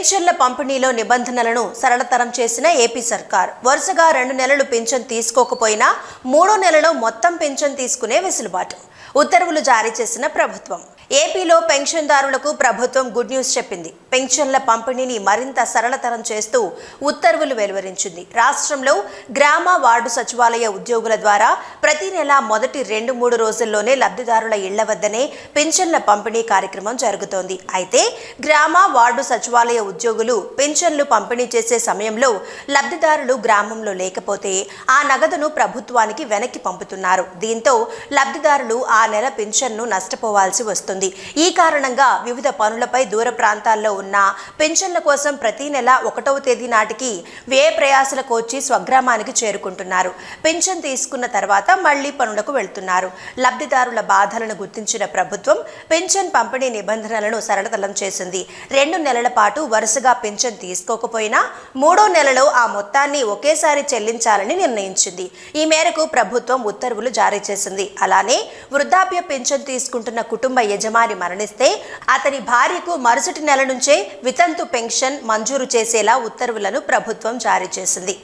పెన్షన్ల పంపిణీలో నిబంధనలను సరళతరం చేసిన ఏపీ సర్కార్ వరుసగా 2 నెలలు పెన్షన్ తీసుకోకపోయినా 3వ నెలలో మొత్తం పెన్షన్ తీసుకునే వెసులుబాటు ఉత్తర్వులు జారీ చేసిన ప్రభుత్వం. ఏపీలో పెన్షన్దారులకు ప్రభుత్వం గుడ్ న్యూస్ చెప్పింది. పెన్షన్ల పంపిణీని మరింత సరళతరం చేస్తూ ఉత్తర్వులు వెలువరించింది. రాష్ట్రంలో గ్రామ వార్డు సచివాలయ ఉద్యోగుల ద్వారా ప్రతి నెల మొదటి 2-3 రోజుల్లోనే లబ్ధిదారుల ఇళ్ల వద్దనే పెన్షన్ల పంపిణీ కార్యక్రమం జరుగుతోంది. అయితే గ్రామ వార్డు సచివాలయ ఉద్యోగులు పెన్షన్లు పంపిణీ చేసే సమయంలో లబ్ధిదారులు గ్రామంలో లేకపోతే ఆ నగదును ప్రభుత్వానికి వెనక్కి పంపుతున్నారు. దీంతో లబ్ధిదారులు ఆ నెల పెన్షన్ను నష్టపోవాల్సి వస్తుంది. ఈ కారణంగా వివిధ పనులపై దూర ప్రాంతాల్లో ఉన్న పెన్షన్ల కోసం ప్రతి నెల 1వ తేదీ నాటికి వ్యయ ప్రయాసల కోర్చి స్వగ్రామానికి చేరుకుంటున్నారు. పెన్షన్ తీసుకున్న తర్వాత మళ్లీ పనులకు వెళ్తున్నారు. లబ్ధిదారుల బాధలను గుర్తించిన ప్రభుత్వం పెన్షన్ పంపిణీ నిబంధనలను సరళతరం చేసింది. 2 నెలల పాటు వరుసగా పెన్షన్ తీసుకోకపోయినా 3వ నెలలో ఆ మొత్తాన్ని ఒకేసారి చెల్లించాలని నిర్ణయించింది. ఈ మేరకు ప్రభుత్వం ఉత్తర్వులు జారీ చేసింది. అలానే వృద్ధాప్య పెన్షన్ తీసుకుంటున్న కుటుంబ యజమాని మరణిస్తే అతని భార్యకు మరుసటి నెల నుంచే వితంతు పెన్షన్ మంజూరు చేసేలా ఉత్తర్వులను ప్రభుత్వం జారీ చేసింది.